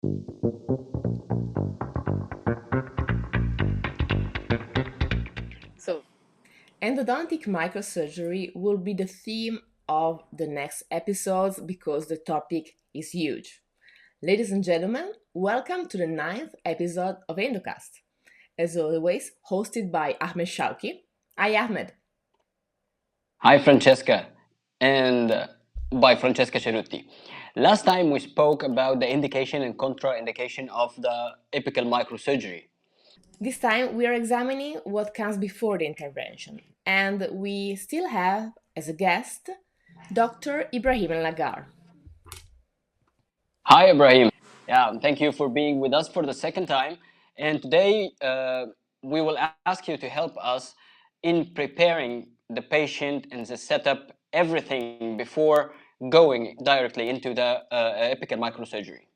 So, endodontic microsurgery will be the theme of the next episodes because the topic is huge. Ladies and gentlemen, welcome to the ninth episode of Endocast. As always, hosted by Ahmed Shauki. Hi, Ahmed. Hi, Francesca, and by Francesca Cerutti. Last time we spoke about the indication and contraindication of the apical microsurgery. This time we are examining what comes before the intervention, and we still have as a guest Dr. Ibrahim El Naggar. Hi, Ibrahim. Yeah, thank you for being with us for the second time. And today we will ask you to help us in preparing the patient and the setup, everything before going directly into the apical microsurgery.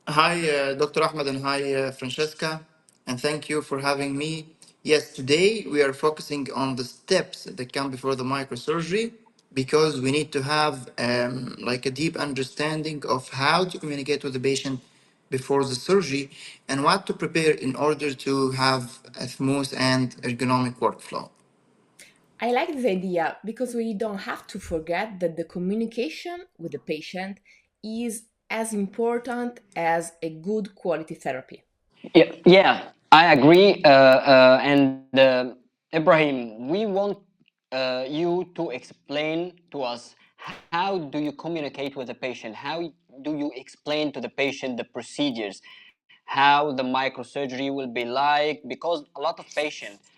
Hi, Dr. Ahmed, and hi, Francesca, and thank you for having me. Yes, today we are focusing on the steps that come before the microsurgery because we need to have like a deep understanding of how to communicate with the patient before the surgery and what to prepare in order to have a smooth and ergonomic workflow. I like this idea because we don't have to forget that the communication with the patient is as important as a good quality therapy. Yeah, I agree. And Ibrahim, we want you to explain to us how do you communicate with the patient? How do you explain to the patient the procedures? How the microsurgery will be like? Because a lot of patients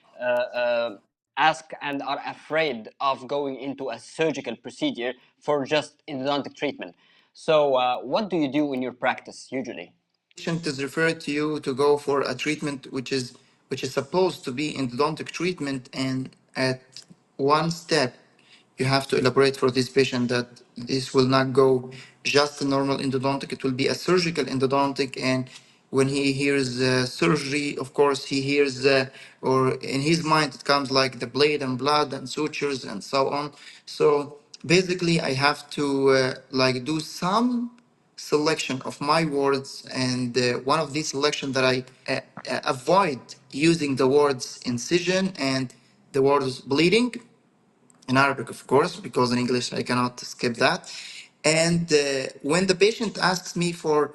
ask and are afraid of going into a surgical procedure for just endodontic treatment. So, what do you do in your practice usually? Patient is referred to you to go for a treatment which is supposed to be endodontic treatment, and at one step you have to elaborate for this patient that this will not go just a normal endodontic, it will be a surgical endodontic. And when he hears surgery, of course he hears or in his mind it comes like the blade and blood and sutures and so on. So basically I have to like do some selection of my words, and one of these selection that I avoid using the words incision and the words bleeding in Arabic, of course, because in English I cannot skip that. And when the patient asks me for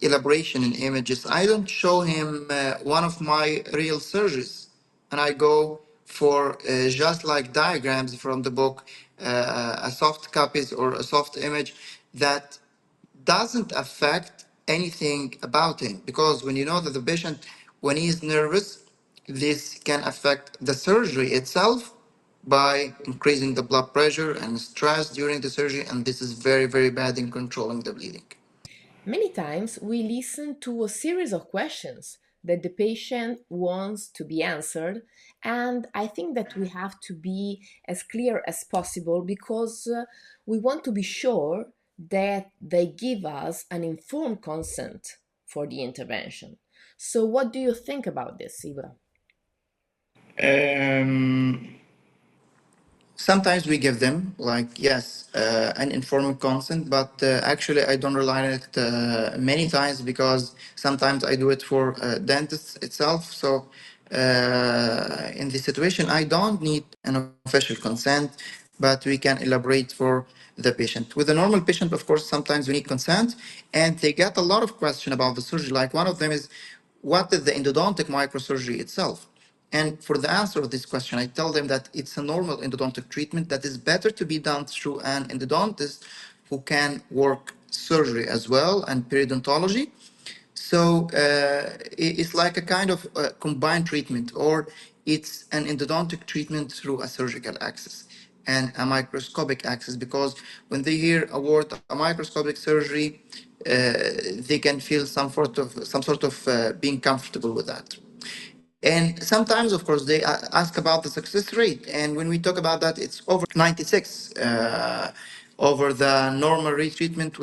elaboration in images, I don't show him one of my real surgeries, and I go for just like diagrams from the book, a soft copies or a soft image that doesn't affect anything about him, because when you know that the patient, when he is nervous, this can affect the surgery itself by increasing the blood pressure and stress during the surgery, and this is very, very bad in controlling the bleeding. Many times we listen to a series of questions that the patient wants to be answered, and I think that we have to be as clear as possible because we want to be sure that they give us an informed consent for the intervention. So, what do you think about this, Ibra? Um, Sometimes we give them, like, yes, an informed consent, but actually I don't rely on it many times because sometimes I do it for dentists itself. So in this situation, I don't need an official consent, but we can elaborate for the patient. With a normal patient, of course, sometimes we need consent, and they get a lot of question about the surgery. Like one of them is, what is the endodontic microsurgery itself? And for the answer of this question, I tell them that it's a normal endodontic treatment that is better to be done through an endodontist who can work surgery as well and periodontology. So it's like a kind of combined treatment, or it's an endodontic treatment through a surgical access and a microscopic access. Because when they hear a word, a microscopic surgery, they can feel some sort of being comfortable with that. And sometimes, of course, they ask about the success rate. And when we talk about that, it's over 96 over the normal retreatment,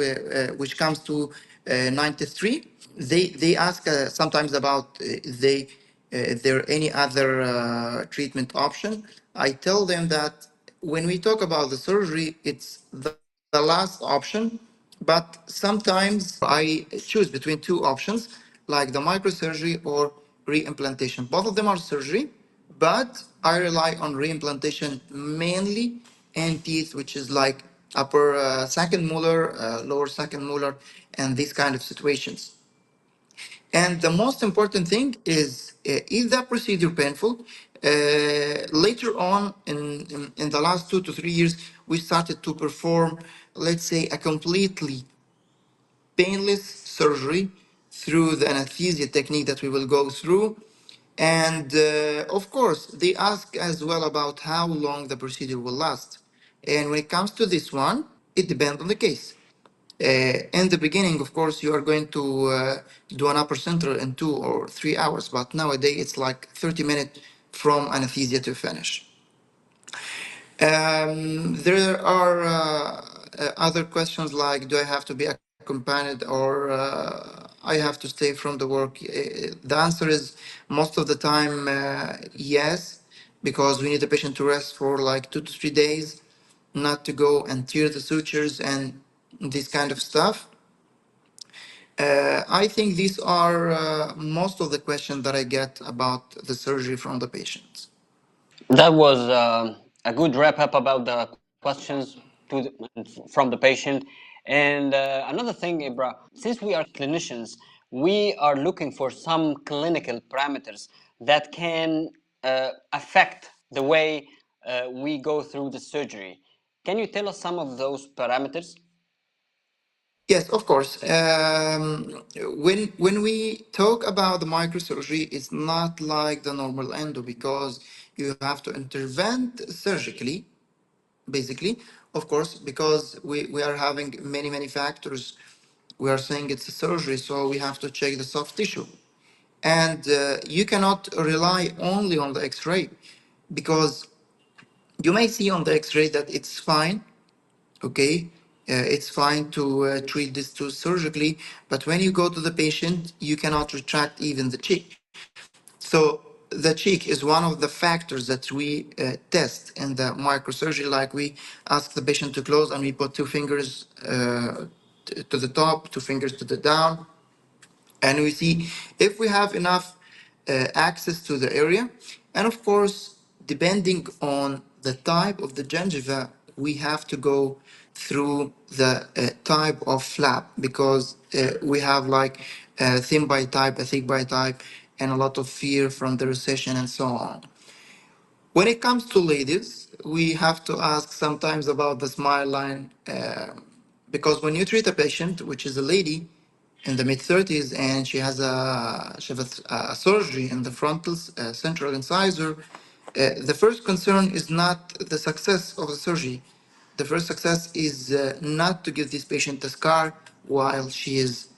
which comes to 93. They ask sometimes about if there any other treatment option. I tell them that when we talk about the surgery, it's the the last option, but sometimes I choose between two options, like the microsurgery or reimplantation. Both of them are surgery, but I rely on reimplantation mainly in teeth, which is like upper second molar, lower second molar, and these kind of situations. And the most important thing is that procedure painful? Later on, in the last 2 to 3 years, we started to perform, let's say, a completely painless surgery through the anesthesia technique that we will go through. And of course, they ask as well about how long the procedure will last. And when it comes to this one, it depends on the case. In the beginning, of course, you are going to do an upper center in 2 or 3 hours, but nowadays it's like 30 minutes from anesthesia to finish. There are other questions like, do I have to be accompanied or I have to stay from the work? The answer is most of the time yes, because we need the patient to rest for like 2 to 3 days, not to go and tear the sutures and this kind of stuff. I think these are most of the questions that I get about the surgery from the patients. That was a good wrap up about the questions from the patient. And another thing, Ibra, since we are clinicians, we are looking for some clinical parameters that can affect the way we go through the surgery. Can you tell us some of those parameters? Yes, of course. When we talk about the microsurgery, it's not like the normal endo because you have to intervene surgically, basically, of course, because we are having many factors. We are saying it's a surgery, so we have to check the soft tissue. And you cannot rely only on the x-ray because you may see on the x-ray that it's fine, okay, it's fine to treat this too surgically, but when you go to the patient you cannot retract even the cheek. So the cheek is one of the factors that we test in the microsurgery. Like we ask the patient to close and we put 2 fingers to the top, 2 fingers to the down, and we see if we have enough access to the area. And of course, depending on the type of the gingiva, we have to go through the type of flap because we have like a thin bite type, a thick bite type, and a lot of fear from the recession and so on. When it comes to ladies, we have to ask sometimes about the smile line because when you treat a patient, which is a lady in the mid 30s, and she has a surgery in the frontal central incisor, the first concern is not the success of the surgery. The first success is not to give this patient a scar while she is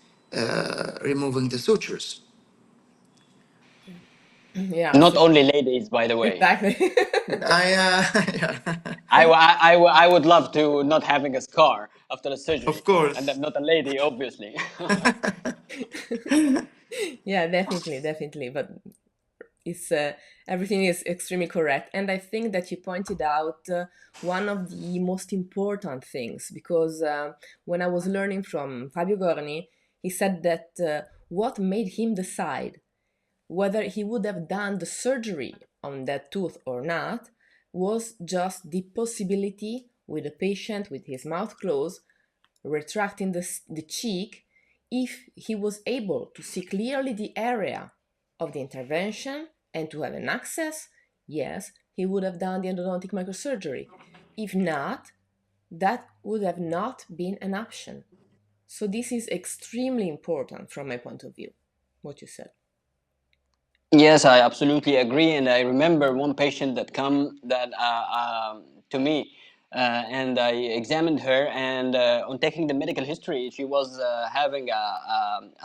removing the sutures. Yeah, yeah, Not only ladies, by the way. exactly. I, yeah. I would love to not having a scar after the Of surgery, and course. I'm not a lady, obviously. Yeah, definitely, definitely. But it's everything is extremely correct, and I think that you pointed out one of the most important things because when I was learning from Fabio Gorni, he said that what made him decide whether he would have done the surgery on that tooth or not was just the possibility with the patient with his mouth closed retracting the cheek if he was able to see clearly the area of the intervention and to have an access, yes, he would have done the endodontic microsurgery. If not, that would have not been an option. So this is extremely important from my point of view, what you said. Yes, I absolutely agree, and I remember one patient that come that to me, and I examined her, and on taking the medical history, she was having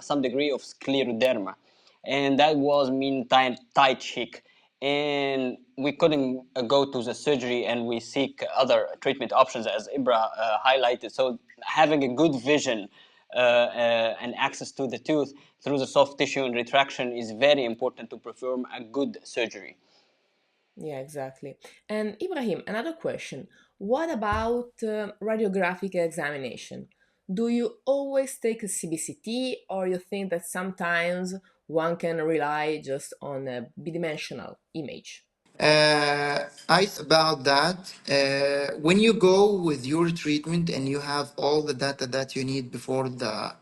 some degree of scleroderma, and that was mean tight cheek, and we couldn't go to the surgery, and we seek other treatment options, as Ibra highlighted. So having a good vision and access to the tooth through the soft tissue and retraction is very important to perform a good surgery. Yeah, exactly. And Ibrahim, another question. What about radiographic examination? Do you always take a CBCT, or you think that sometimes one can rely just on a bidimensional image? About that. When you go with your treatment and you have all the data that you need before the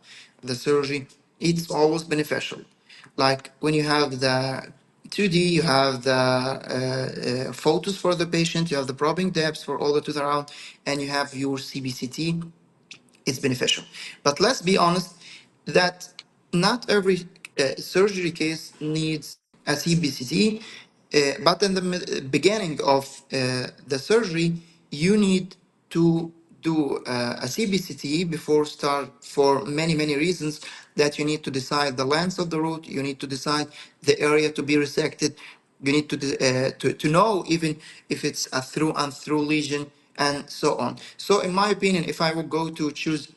surgery, it's always beneficial. Like when you have the 2D, you have the photos for the patient, you have the probing depths for all the tooth around, and you have your CBCT. It's beneficial. But let's be honest that not every surgery case needs a CBCT, but in the beginning of the surgery, you need to do a CBCT before start for many, many reasons that you need to decide the length of the root, you need to decide the area to be resected, you need to know even if it's a through and through lesion and so on. So in my opinion, if I would go to choose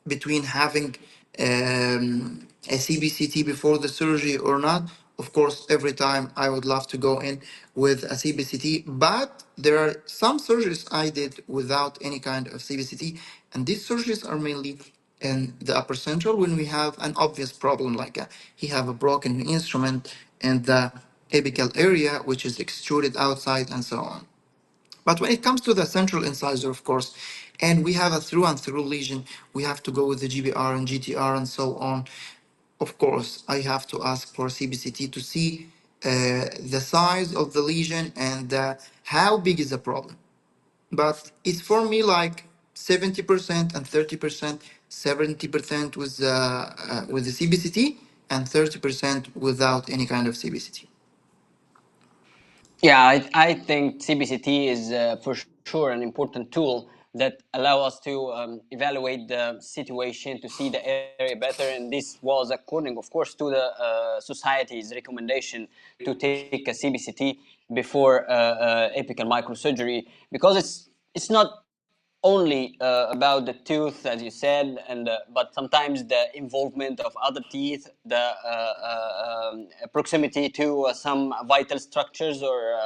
between having a CBCT before the surgery or not, of course, every time I would love to go in with a CBCT, but there are some surgeries I did without any kind of CBCT, and these surgeries are mainly in the upper central when we have an obvious problem like he have a broken instrument in the apical area, which is extruded outside and so on. But when it comes to the central incisor, of course, and we have a through and through lesion, we have to go with the GBR and GTR and so on. Of course, I have to ask for CBCT to see the size of the lesion and how big is the problem. But it's for me like 70% and 30%, 70% with the CBCT and 30% without any kind of CBCT. Yeah, I think CBCT is for sure an important tool that allow us to evaluate the situation, to see the area better. And this was according, of course, to the society's recommendation to take a CBCT before apical microsurgery, because it's not only about the tooth, as you said, and but sometimes the involvement of other teeth, the proximity to some vital structures or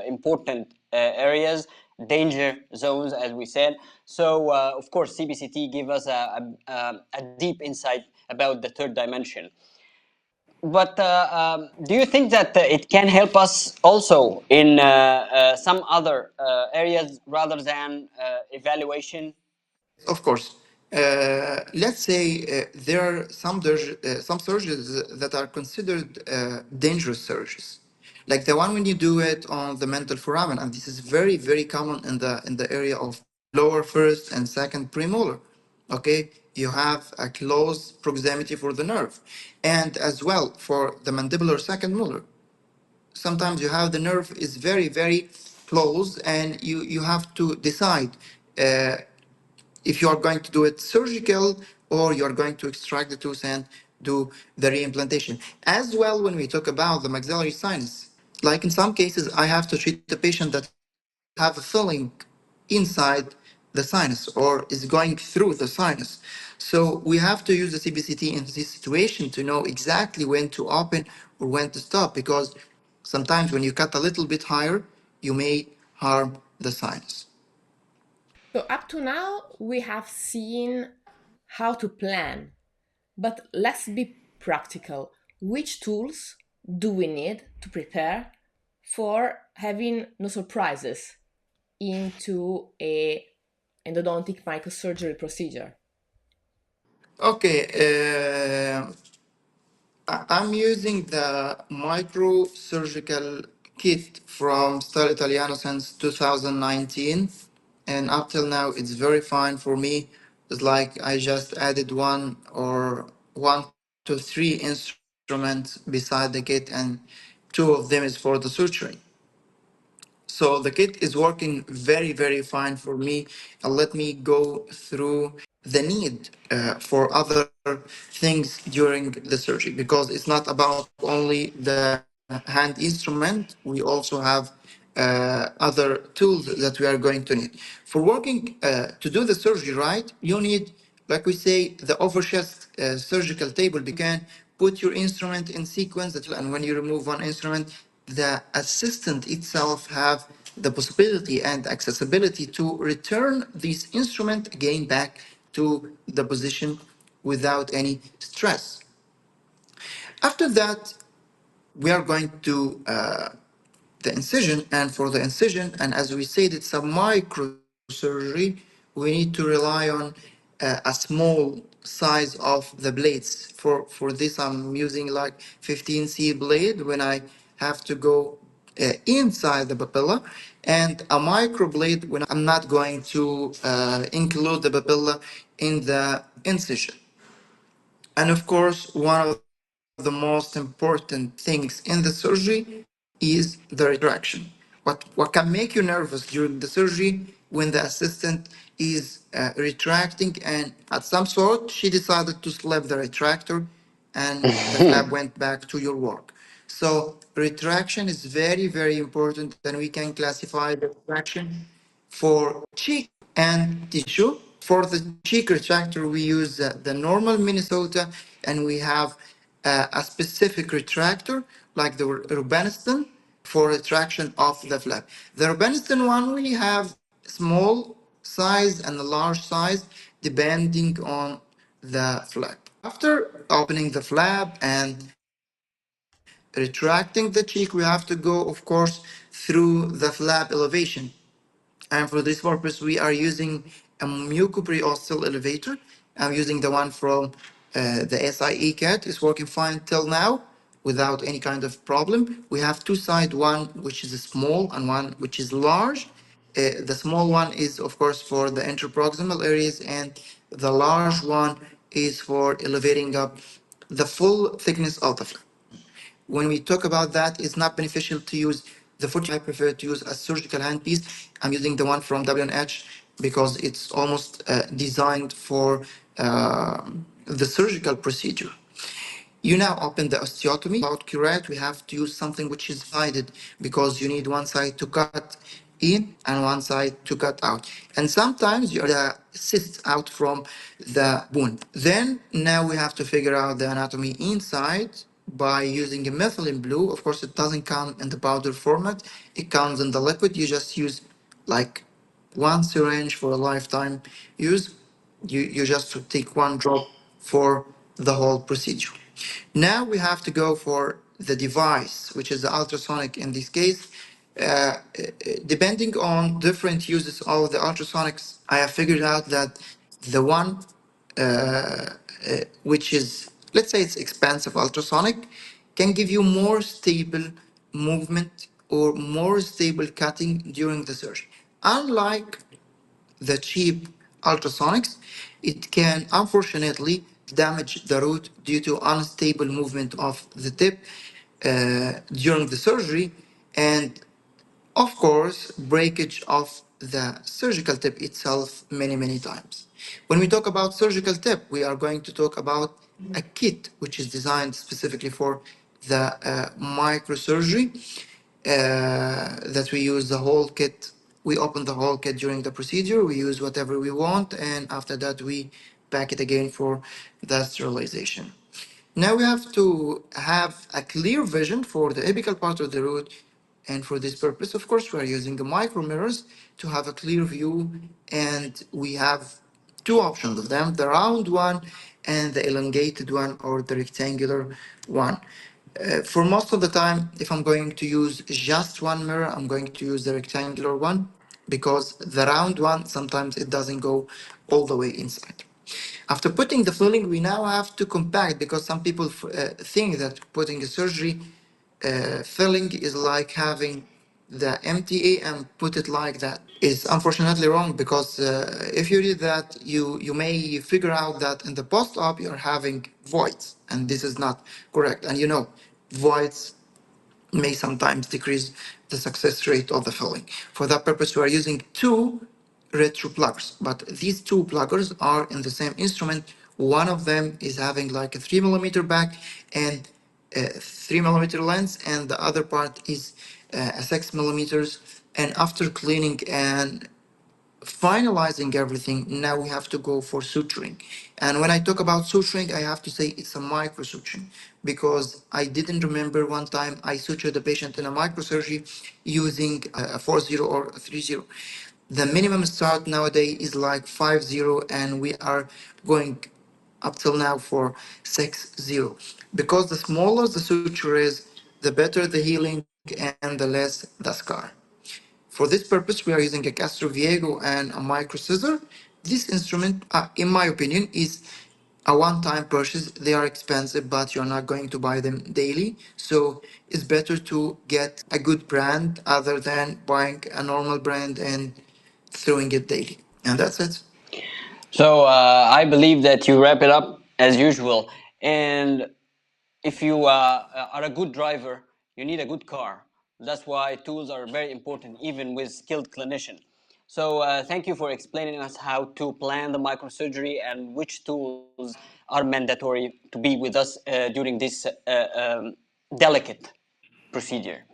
important areas, danger zones, as we said. So, of course, CBCT give us a deep insight about the third dimension. But do you think that it can help us also in some other areas rather than evaluation? Of course. Let's say there are some surgeries that are considered dangerous surgeries, like the one when you do it on the mental foramen, and this is very very common in the area of lower first and second premolar. Okay, you have a close proximity for the nerve, and as well for the mandibular second molar. Sometimes you have the nerve is very very close, and you have to decide. If you are going to do it surgical or you are going to extract the tooth and do the reimplantation. As well, when we talk about the maxillary sinus, like in some cases, I have to treat the patient that have a filling inside the sinus or is going through the sinus. So we have to use the CBCT in this situation to know exactly when to open or when to stop, because sometimes when you cut a little bit higher, you may harm the sinus. So, up to now, we have seen how to plan, but let's be practical. Which tools do we need to prepare for having no surprises into a endodontic microsurgery procedure? Okay, I'm using the microsurgical kit from Style Italiano since 2019, and up till now it's very fine for me. It's like I just added one to three instruments beside the kit, and two of them is for the suturing. So the kit is working very, very fine for me. And let me go through the need for other things during the surgery, because it's not about only the hand instrument. We also have other tools that we are going to need. For working to do the surgery right, you need, like we say, the overchest surgical table. You can put your instrument in sequence that, and when you remove one instrument, the assistant itself have the possibility and accessibility to return this instrument again back to the position without any stress. After that, we are going to the incision, and for the incision, and as we said, it's a microsurgery, we need to rely on a small size of the blades. For this, I'm using like 15C blade when I have to go inside the papilla, and a microblade when I'm not going to include the papilla in the incision. And of course, one of the most important things in the surgery is the retraction. What can make you nervous during the surgery when the assistant is retracting, and at some sort she decided to slap the retractor and the flap went back to your work. So retraction is very, very important, and we can classify the retraction for cheek and tissue. For the cheek retractor, we use the normal Minnesota, and we have a specific retractor like the Rubenistan for retraction of the flap. The Rubenistan one, we have small size and a large size depending on the flap. After opening the flap and retracting the cheek, we have to go, of course, through the flap elevation. And for this purpose, we are using a mucoperiosteal elevator. I'm using the one from the SIE cat. It's working fine till now without any kind of problem. We have two sides, one which is small and one which is large. The small one is, of course, for the interproximal areas, and the large one is for elevating up the full thickness of the flap. When we talk about that, it's not beneficial to use the 40. I prefer to use a surgical handpiece. I'm using the one from W&H because it's almost designed for the surgical procedure. You now open the osteotomy. About curette, we have to use something which is sided because you need one side to cut in and one side to cut out. And sometimes you the cysts out from the bone. Then now we have to figure out the anatomy inside by using a methylene blue. Of course, it doesn't come in the powder format. It comes in the liquid. You just use like one syringe for a lifetime use. You just take one drop for the whole procedure. Now we have to go for the device, which is the ultrasonic in this case. Depending on different uses of the ultrasonics, I have figured out that the one which is, let's say it's expensive ultrasonic, can give you more stable movement or more stable cutting during the surgery. Unlike the cheap ultrasonics, it can unfortunately damage the root due to unstable movement of the tip during the surgery, and of course, breakage of the surgical tip itself many, many times. When we talk about surgical tip, we are going to talk about a kit which is designed specifically for the microsurgery that we use the whole kit. We open the whole kit during the procedure. We use whatever we want, and after that, we pack it again for the sterilization. Now we have to have a clear vision for the apical part of the root, and for this purpose, of course, we are using the micro mirrors to have a clear view, and we have two options of them, the round one and the elongated one or the rectangular one. For most of the time, if I'm going to use just one mirror, I'm going to use the rectangular one because the round one, sometimes it doesn't go all the way inside. After putting the filling, we now have to compact because some people think that putting a surgery filling is like having the MTA and put it like that. Is unfortunately wrong because if you read that, you may figure out that in the post-op you're having voids, and this is not correct. And you know, voids may sometimes decrease the success rate of the filling. For that purpose, we are using two retro pluggers, but these two pluggers are in the same instrument. One of them is having like a 3 millimeter back and a 3 millimeter lens, and the other part is a 6 millimeters. And after cleaning and finalizing everything, now we have to go for suturing. And when I talk about suturing, I have to say it's a microsuturing, because I didn't remember one time I sutured a patient in a microsurgery using a 40 or a 30. The minimum start nowadays is like 50, and we are going up till now for 60. Because the smaller the suture is, the better the healing and the less the scar. For this purpose, we are using a Castro Viego and a micro scissor. This instrument, in my opinion, is a one-time purchase. They are expensive, but you're not going to buy them daily. So it's better to get a good brand other than buying a normal brand and throwing it daily. And that's it. So I believe that you wrap it up as usual. And if you are a good driver, you need a good car. That's why tools are very important, even with skilled clinician. So thank you for explaining us how to plan the microsurgery and which tools are mandatory to be with us during this delicate procedure.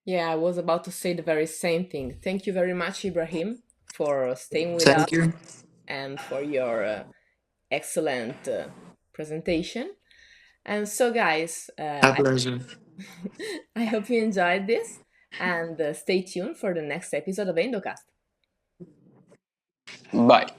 Yeah, I was about to say the very same thing. Thank you very much, Ibrahim, for staying with us Thank you. and for your excellent presentation. And so, guys, A pleasure. I hope you enjoyed this, and stay tuned for the next episode of Endocast. Bye.